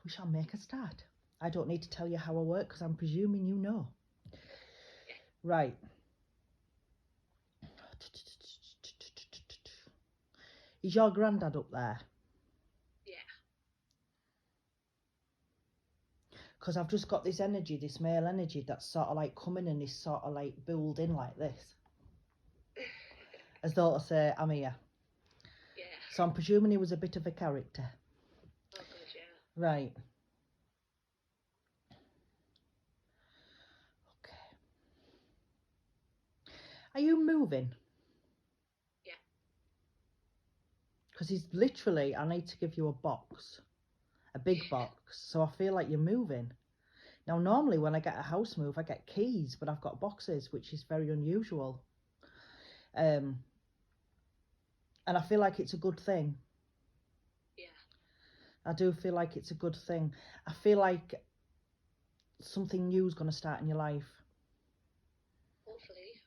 We shall make a start. I don't need to tell you how I work because I'm presuming you know. Right. Is your granddad up there? Yeah. Because I've just got this energy, this male energy that's sort of like coming and is sort of like building like this. As though to say, I'm here. Yeah. So I'm presuming he was a bit of a character. Oh, God, yeah. Right. Okay. Are you moving? Yeah. Because he's literally, I need to give you a box. A big box. So I feel like you're moving. Now, normally when I get a house move, I get keys, but I've got boxes, which is very unusual. And I feel like it's a good thing. Yeah. I do feel like it's a good thing. I feel like something new is going to start in your life. Hopefully.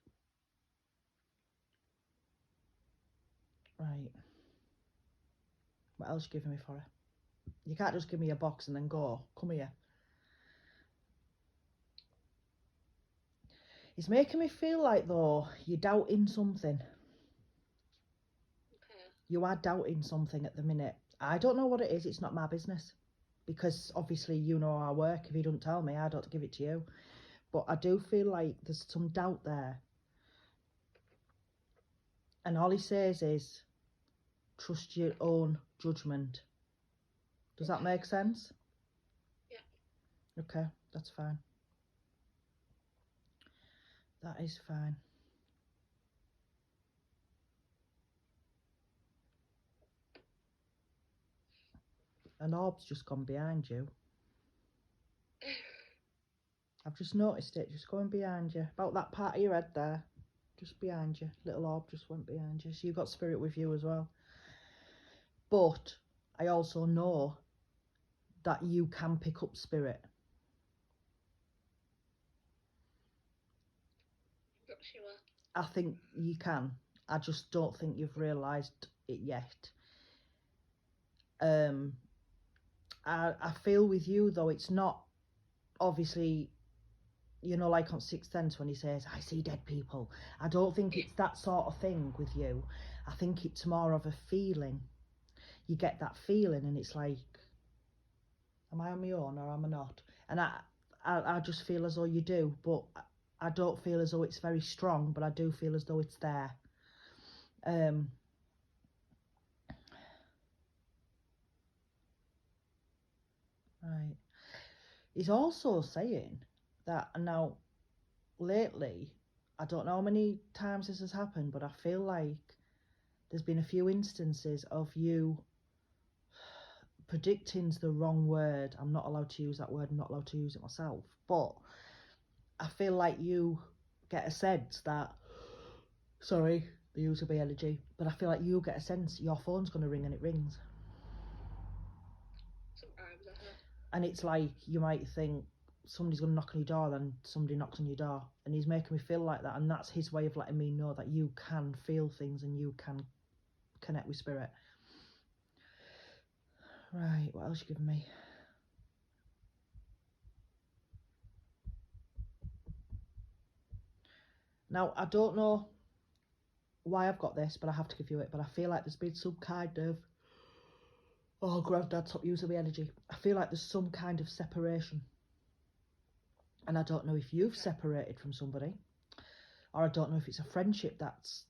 Right. What else are you giving me for it? You can't just give me a box and then go. Come here. It's making me feel like, though, you're doubting something. Okay. You are doubting something at the minute. I don't know what it is. It's not my business. Because obviously you know our work. If you don't tell me, I don't give it to you. But I do feel like there's some doubt there. And all he says is, trust your own judgment. Does that make sense? Yeah. Okay, that's fine. That is fine. An orb's just gone behind you. I've just noticed it, just going behind you. About that part of your head there. Just behind you. Little orb just went behind you. So you've got spirit with you as well. But I also know that you can pick up spirit. Not sure. I think you can. I just don't think you've realised it yet. I feel with you though, it's not obviously, you know, like on Sixth Sense when he says, I see dead people. I don't think it's that sort of thing with you. I think it's more of a feeling. You get that feeling and it's like, am I on my own or am I not? And I just feel as though you do, but I don't feel as though it's very strong, but I do feel as though it's there. Right. He's also saying that now lately, I don't know how many times this has happened, but I feel like there's been a few instances of you predicting's the wrong word. I'm not allowed to use that word. I'm not allowed to use it myself. But I feel like you get a sense that, sorry, the use of energy, but I feel like you get a sense your phone's going to ring and it rings. Sometimes, And it's like you might think somebody's going to knock on your door, then somebody knocks on your door. And he's making me feel like that. And that's his way of letting me know that you can feel things and you can connect with spirit. Right, what else you giving me? Now, I don't know why I've got this, but I have to give you it. But I feel like there's been some kind of, oh, Granddad, stop using the energy. I feel like there's some kind of separation. And I don't know if you've separated from somebody, or I don't know if it's a friendship that's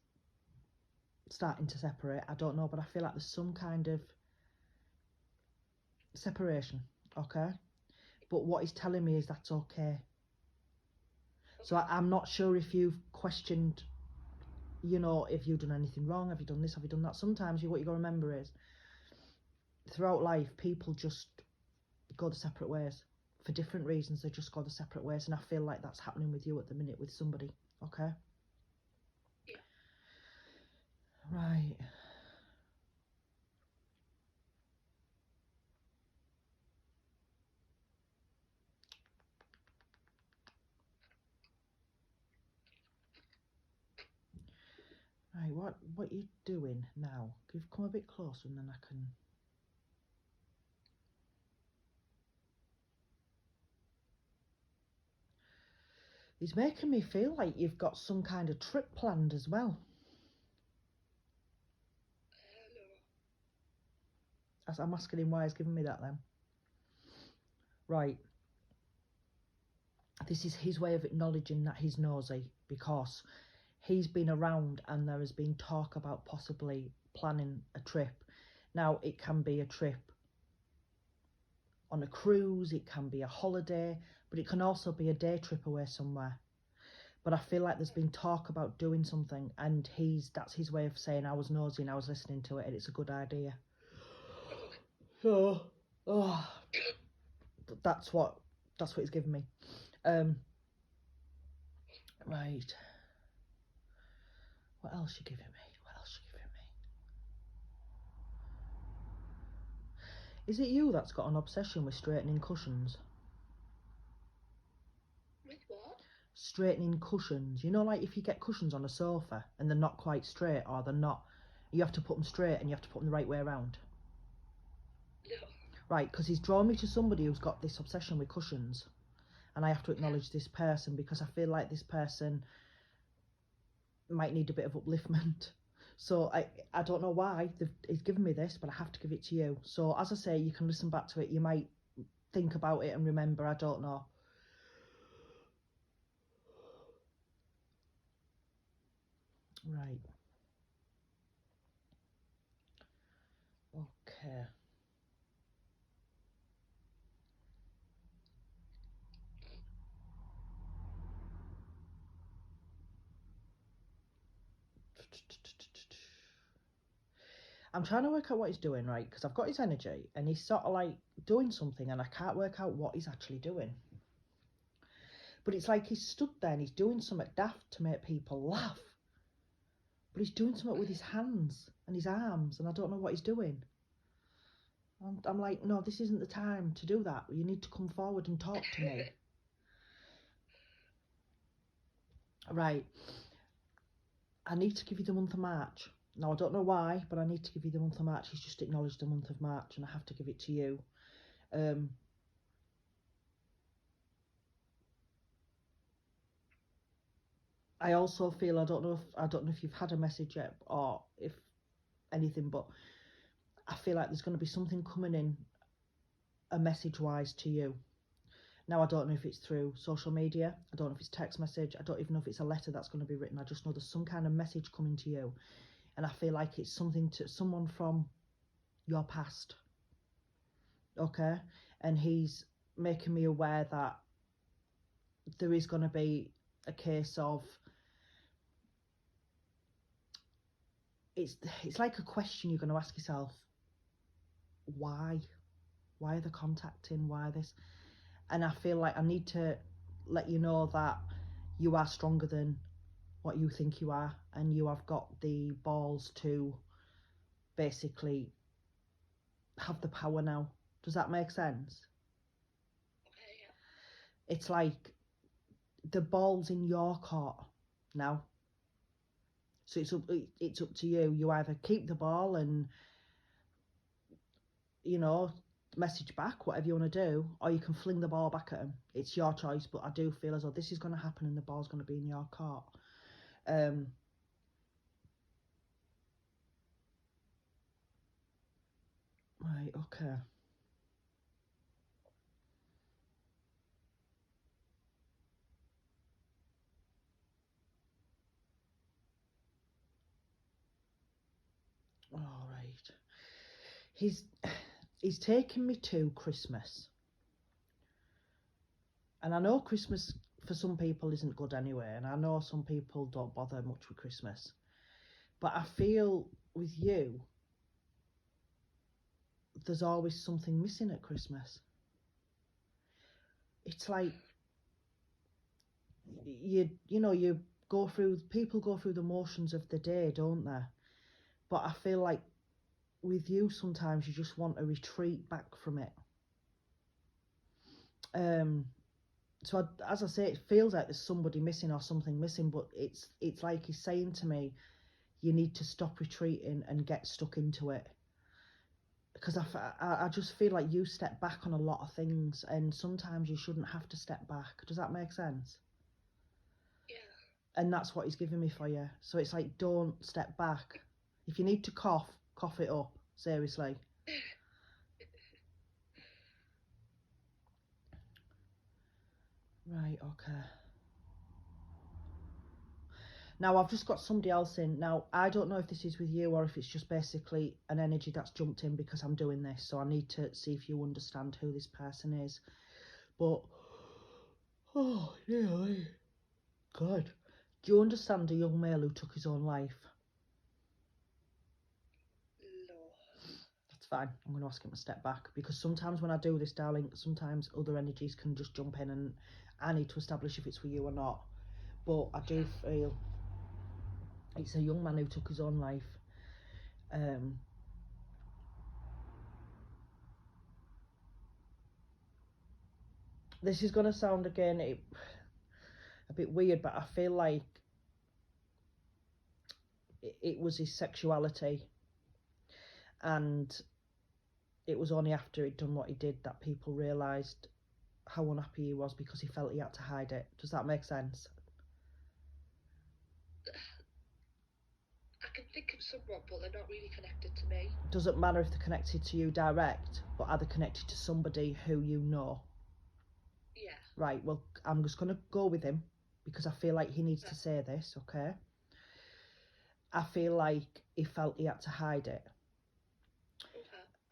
starting to separate. I don't know, but I feel like there's some kind of separation, okay? But what he's telling me is that's okay. So I'm not sure if you've questioned, you know, if you've done anything wrong, have you done this, have you done that? Sometimes what you got to remember is, throughout life, people just go the separate ways. For different reasons, they just go the separate ways. And I feel like that's happening with you at the minute with somebody, okay? Yeah. Right. Right, what you doing now? You've come a bit closer and then I can... He's making me feel like you've got some kind of trip planned as well. No. As I'm asking him why he's giving me that then. Right. This is his way of acknowledging that he's nosy, because he's been around and there has been talk about possibly planning a trip. Now, it can be a trip on a cruise, it can be a holiday, but it can also be a day trip away somewhere. But I feel like there's been talk about doing something, and that's his way of saying I was nosy and I was listening to it and it's a good idea. So, that's what he's given me. Right. What else you giving me? Is it you that's got an obsession with straightening cushions? With what? Straightening cushions. You know, like if you get cushions on a sofa and they're not quite straight, or they're not, you have to put them straight and you have to put them the right way around. No. Right, because he's drawn me to somebody who's got this obsession with cushions, and I have to acknowledge this person because I feel like this person might need a bit of upliftment. So I don't know why he's given me this, but I have to give it to you. So as I say, you can listen back to it. You might think about it and remember. I don't know. Right. Okay. I'm trying to work out what he's doing, right? Because I've got his energy and he's sort of like doing something and I can't work out what he's actually doing. But it's like he's stood there and he's doing something daft to make people laugh. But he's doing something with his hands and his arms and I don't know what he's doing. I'm like, no, this isn't the time to do that. You need to come forward and talk to me. Right. I need to give you the month of March. Now, I don't know why, but I need to give you the month of March. He's just acknowledged the month of March and I have to give it to you. I also feel, I don't know if you've had a message yet or if anything, but I feel like there's going to be something coming in a message wise to you. Now, I don't know if it's through social media, I don't know if it's text message, I don't even know if it's a letter that's going to be written. I just know there's some kind of message coming to you, and I feel like it's something to someone from your past. Okay, and he's making me aware that there is going to be a case of it's like a question you're going to ask yourself. Why are they contacting? Why this? And I feel like I need to let you know that you are stronger than what you think you are, and you have got the balls to basically have the power now. Does that make sense? Okay, yeah. It's like the ball's in your court now. So it's up to you. You either keep the ball and, you know, message back, whatever you want to do, or you can fling the ball back at him. It's your choice, but I do feel as though this is going to happen and the ball's going to be in your court. Right, okay. All right. He's taken me to Christmas. And I know Christmas for some people isn't good anyway, and I know some people don't bother much with Christmas. But I feel with you, there's always something missing at Christmas. It's like you people go through the motions of the day, don't they? But I feel like with you sometimes you just want a retreat back from it. So as I say, it feels like there's somebody missing or something missing, but it's like he's saying to me, you need to stop retreating and get stuck into it. Because I just feel like you step back on a lot of things, and sometimes you shouldn't have to step back. Does that make sense? And that's what he's giving me for you. So it's like, don't step back. If you need to cough, cough it up. Seriously. Right, okay. Now, I've just got somebody else in. Now, I don't know if this is with you or if it's just basically an energy that's jumped in because I'm doing this. So I need to see if you understand who this person is. But, oh, really? God. Do you understand a young male who took his own life? No. That's fine. I'm going to ask him to step back. Because sometimes when I do this, darling, sometimes other energies can just jump in and I need to establish if it's with you or not. But I do feel it's a young man who took his own life. This is going to sound again a bit weird, but I feel like it was his sexuality, and it was only after he'd done what he did that people realised how unhappy he was because he felt he had to hide it. Does that make sense? I can think of someone, but they're not really connected to me. Doesn't matter if they're connected to you direct, but are they connected to somebody who you know? Yeah. Right, well, I'm just going to go with him because I feel like he needs to say this, okay? I feel like he felt he had to hide it.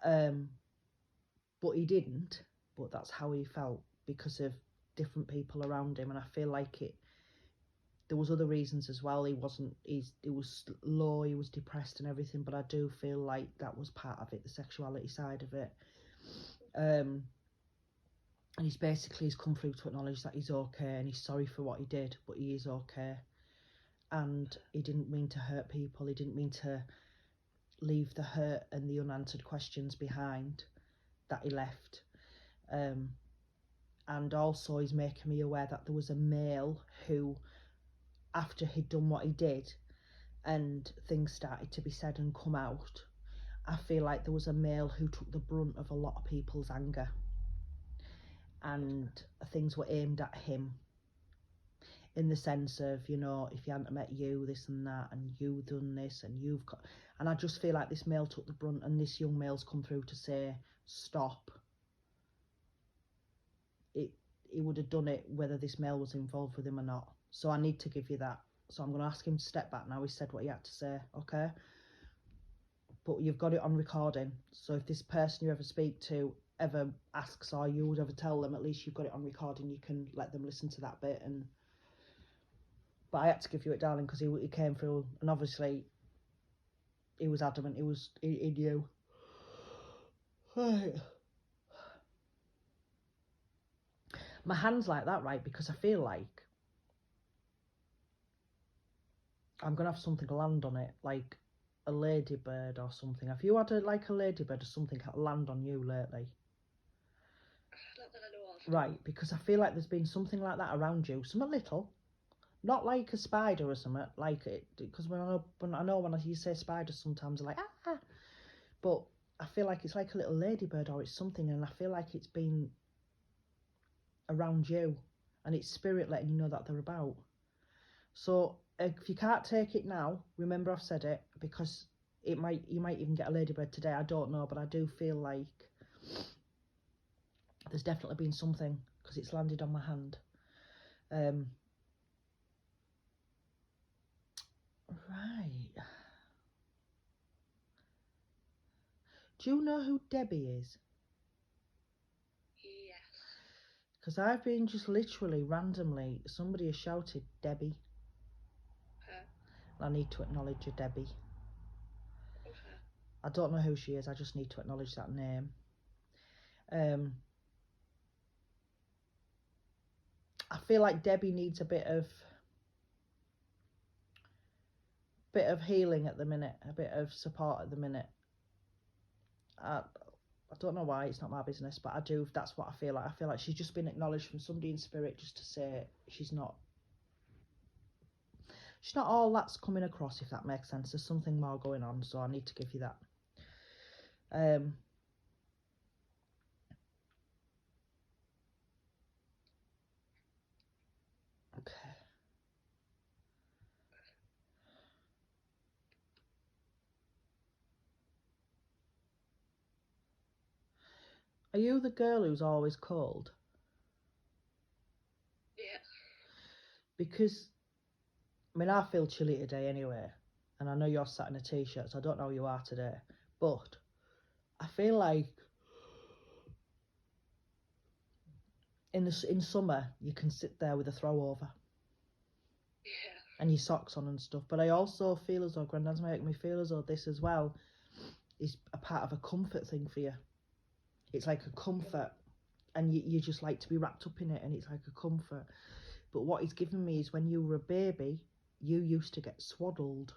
Okay. But he didn't, but that's how he felt because of different people around him, and I feel like there was other reasons as well. He was low, he was depressed and everything, but I do feel like that was part of it, the sexuality side of it. And he's come through to acknowledge that he's okay and he's sorry for what he did, but he is okay, and he didn't mean to hurt people, he didn't mean to leave the hurt and the unanswered questions behind that he left. And also he's making me aware that there was a male who, after he'd done what he did and things started to be said and come out, I feel like there was a male who took the brunt of a lot of people's anger, and things were aimed at him in the sense of, you know, if he hadn't met you, this and that, and you've done this and you've got, and I just feel like this male took the brunt, and this young male's come through to say stop. He would have done it whether this male was involved with him or not. So I need to give you that. So I'm going to ask him to step back now. He said what he had to say, okay? But you've got it on recording. So if this person you ever speak to ever asks or you would ever tell them, at least you've got it on recording. You can let them listen to that bit. But I had to give you it, darling, because he came through, and obviously he was adamant. He knew. Right. My hand's like that, right? Because I feel like I'm going to have something land on it, like a ladybird or something. Have you had a ladybird or something land on you lately? Not that I know of. Right, because I feel like there's been something like that around you. Something little. Not like a spider or something, like it, because when you say spider, sometimes I'm like, ah. But I feel like it's like a little ladybird or it's something, and I feel like it's been around you, and it's spirit letting you know that they're about. So if you can't take it now, remember I've said it, because you might even get a ladybird today. I don't know, but I do feel like there's definitely been something because it's landed on my hand. Right. Do you know who Debbie is? Yes. Because I've been just literally randomly, somebody has shouted Debbie. I need to acknowledge you, Debbie. Okay. I don't know who she is, I just need to acknowledge that name. I feel like Debbie needs a bit of healing at the minute, a bit of support at the minute. I don't know why, it's not my business, but I do, that's what I feel like. I feel like she's just been acknowledged from somebody in spirit just to say she's not all that's coming across, if that makes sense. There's something more going on, so I need to give you that. Okay. Are you the girl who's always cold? Yeah. Because, I mean, I feel chilly today anyway. And I know you're sat in a t-shirt, so I don't know how you are today. But I feel like in summer, you can sit there with a throw over. Yeah. And your socks on and stuff. But I also feel as though, Grandad's making me feel as though this as well is a part of a comfort thing for you. It's like a comfort. And you just like to be wrapped up in it, and it's like a comfort. But what he's given me is when you were a baby, you used to get swaddled.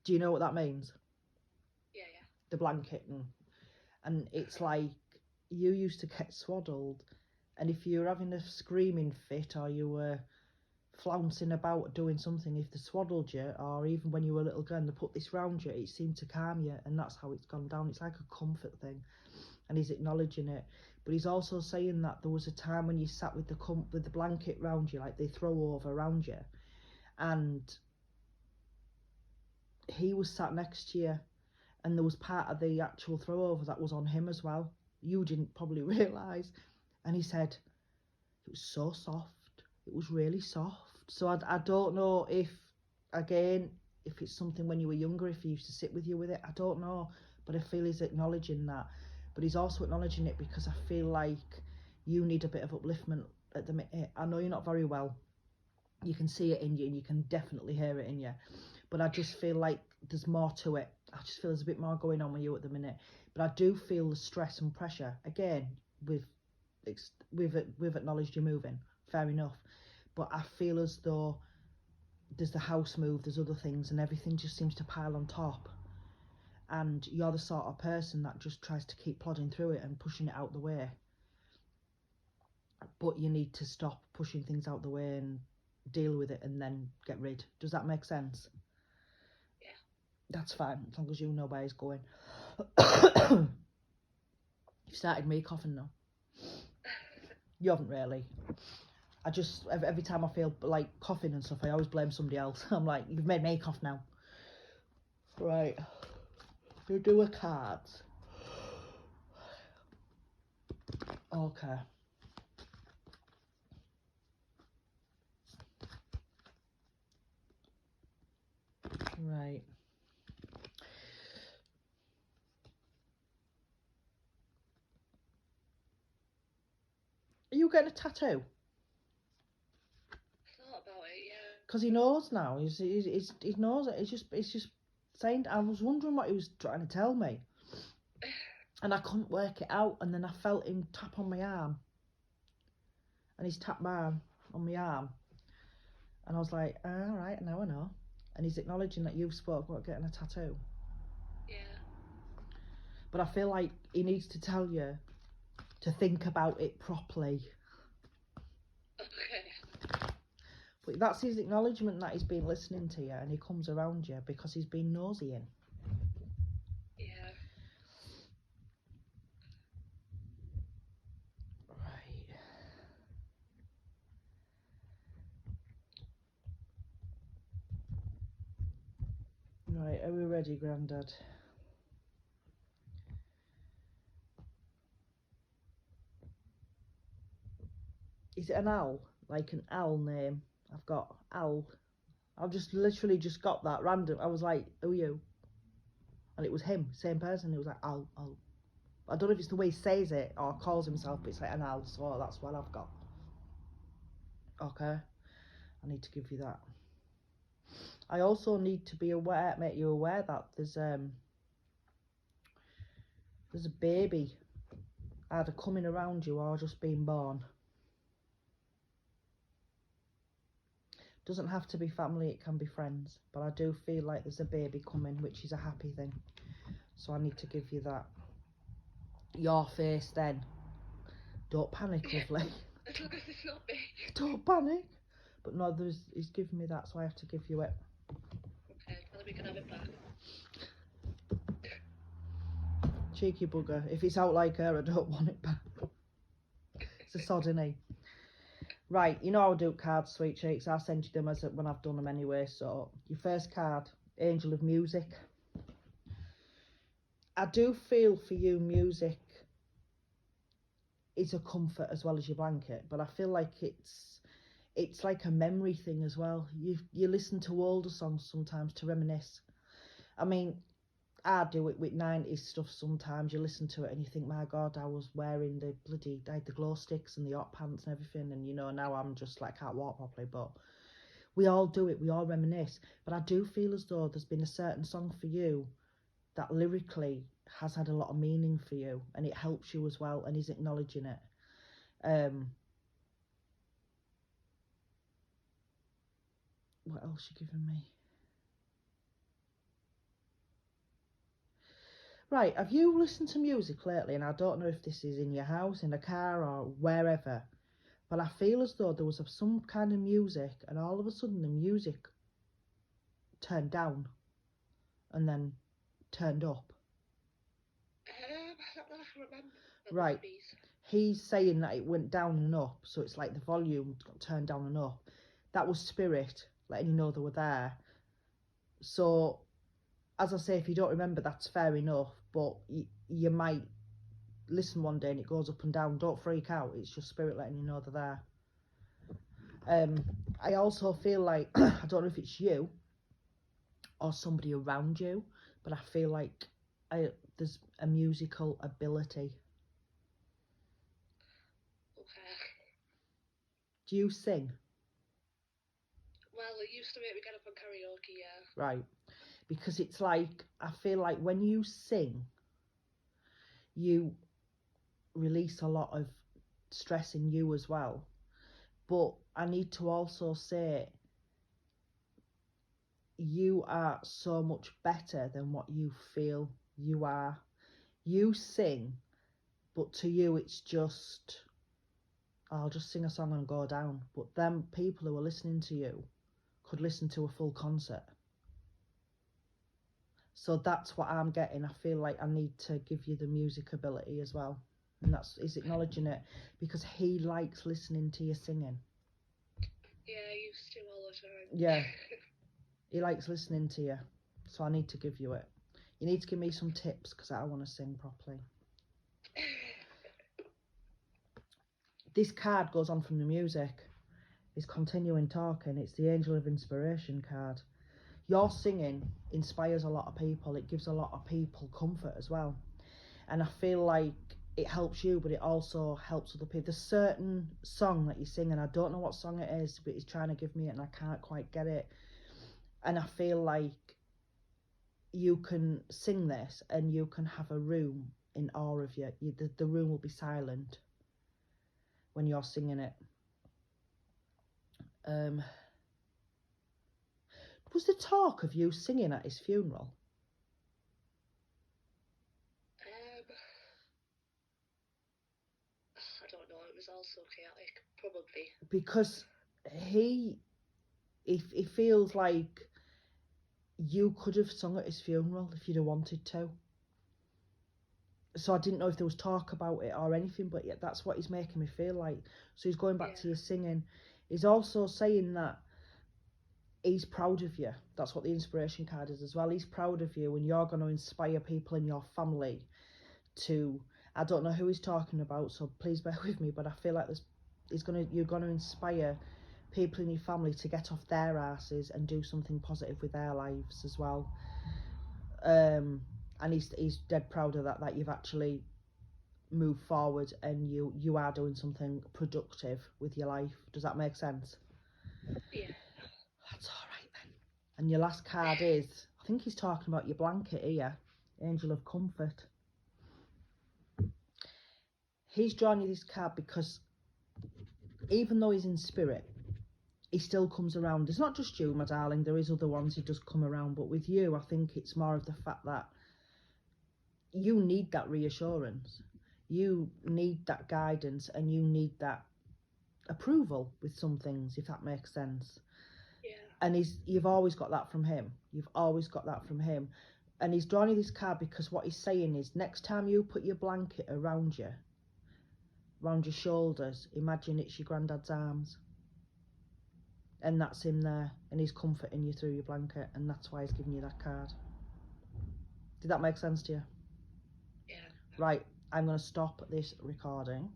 Do you know what that means? Yeah. The blanket. And it's like you used to get swaddled, and if you were having a screaming fit or you were flouncing about doing something, if they swaddled you, or even when you were a little girl and they put this round you, it seemed to calm you, and that's how it's gone down. It's like a comfort thing, and he's acknowledging it. But he's also saying that there was a time when you sat with the blanket round you, like they throw over around you, and he was sat next to you, and there was part of the actual throw over that was on him as well. You didn't probably realise. And he said it was so soft. It was really soft. So I don't know if, again, if it's something when you were younger, if he used to sit with you with it. I don't know. But I feel he's acknowledging that. But he's also acknowledging it because I feel like you need a bit of upliftment at the minute. I know you're not very well. You can see it in you, and you can definitely hear it in you. But I just feel like there's more to it. I just feel there's a bit more going on with you at the minute. But I do feel the stress and pressure. Again, we've acknowledged you're moving. Fair enough. But I feel as though there's the house move, there's other things, and everything just seems to pile on top. And you're the sort of person that just tries to keep plodding through it and pushing it out the way. But you need to stop pushing things out the way and deal with it and then get rid. Does that make sense? Yeah. That's fine, as long as you know where he's going. You've started me coughing now. You haven't really. I just, every time I feel like coughing and stuff, I always blame somebody else. I'm like, you've made me cough now. Right. You do a cards. Okay. Right. Are you getting a tattoo? Thought about it, yeah. Because he knows now. He knows it. It's just saying. I was wondering what he was trying to tell me, and I couldn't work it out. And then I felt him tap on my arm, and he's tapped mine on my arm, and I was like, all right, now I know. And he's acknowledging that you've spoke about getting a tattoo. Yeah. But I feel like he needs to tell you to think about it properly. Okay. But that's his acknowledgement that he's been listening to you, and he comes around you because he's been nosying. Yeah. Right, are we ready, Grandad? Is it an owl? Like an owl name? I've got owl. I've just literally just got that random. I was like, who are you? And it was him, same person. It was like, owl, owl. I don't know if it's the way he says it or calls himself, but it's like an owl, so that's what I've got. Okay, I need to give you that. I also need to be aware, make you aware that there's a baby either coming around you or just being born. Doesn't have to be family, it can be friends, but I do feel like there's a baby coming, which is a happy thing. So I need to give you that. Your face then. Don't panic, lovely. As long as it's not big. Don't panic. But no, he's giving me that, so I have to give you it. Okay, well we can have it back. Cheeky bugger. If it's out like her, I don't want it back. It's a sod, innit? Right, you know how I do cards, sweet cheeks. I'll send you them when I've done them anyway. So, your first card, Angel of Music. I do feel for you music is a comfort as well as your blanket, but I feel like it's like a memory thing as well. You listen to older songs sometimes to reminisce. I mean, I do it with 90s stuff sometimes. You listen to it and you think, my God, I was wearing I had the glow sticks and the hot pants and everything, and now I'm just like, can't walk properly. But we all do it, we all reminisce. But I do feel as though there's been a certain song for you that lyrically has had a lot of meaning for you, and it helps you as well, and he's acknowledging it. What else you giving me? Right, have you listened to music lately? And I don't know if this is in your house, in a car, or wherever, but I feel as though there was some kind of music, and all of a sudden the music turned down and then turned up. Not that I can remember. Right. He's saying that it went down and up, so it's like the volume got turned down and up. That was spirit letting you know they were there. So, as I say, if you don't remember, that's fair enough, but you might listen one day and it goes up and down. Don't freak out, it's just spirit letting you know they're there. I also feel like, I don't know if it's you or somebody around you, but I feel like there's a musical ability. Okay. Do you sing? Well, it used to make me get up on karaoke, yeah. Right. Because it's like, I feel like when you sing, you release a lot of stress in you as well. But I need to also say, you are so much better than what you feel you are. You sing, but to you it's just, I'll just sing a song and go down. But them people who are listening to you could listen to a full concert. So that's what I'm getting. I feel like I need to give you the music ability as well. And he's acknowledging it, because he likes listening to you singing. Yeah, I used to all the time. Yeah. He likes listening to you. So I need to give you it. You need to give me some tips, because I want to sing properly. This card goes on from the music. It's continuing talking. It's the Angel of Inspiration card. Your singing inspires a lot of people. It gives a lot of people comfort as well. And I feel like it helps you, but it also helps other people. There's a certain song that you sing, and I don't know what song it is, but he's trying to give me it and I can't quite get it. And I feel like you can sing this and you can have a room in awe of you. The room will be silent when you're singing it. Was there talk of you singing at his funeral? I don't know, it was all so chaotic, probably. Because he feels like you could have sung at his funeral if you'd have wanted to. So I didn't know if there was talk about it or anything, but yeah, that's what he's making me feel like. So he's going back to your singing. He's also saying that he's proud of you. That's what the inspiration card is as well. He's proud of you, and you're going to inspire people in your family to, I don't know who he's talking about, so please bear with me, but I feel like you're going to inspire people in your family to get off their asses and do something positive with their lives as well. And he's dead proud of that you've actually moved forward and you are doing something productive with your life. Does that make sense? Yeah. That's all right then. And your last card is, I think he's talking about your blanket here, Angel of Comfort. He's drawn you this card because even though he's in spirit, he still comes around. It's not just you, my darling, there is other ones he does come around, but with you, I think it's more of the fact that you need that reassurance. You need that guidance, and you need that approval with some things, if that makes sense. Yeah. And you've always got that from him. You've always got that from him. And he's drawing you this card because what he's saying is, next time you put your blanket around you, around your shoulders, imagine it's your granddad's arms. And that's him there, and he's comforting you through your blanket, and that's why he's giving you that card. Did that make sense to you? Right, I'm going to stop this recording.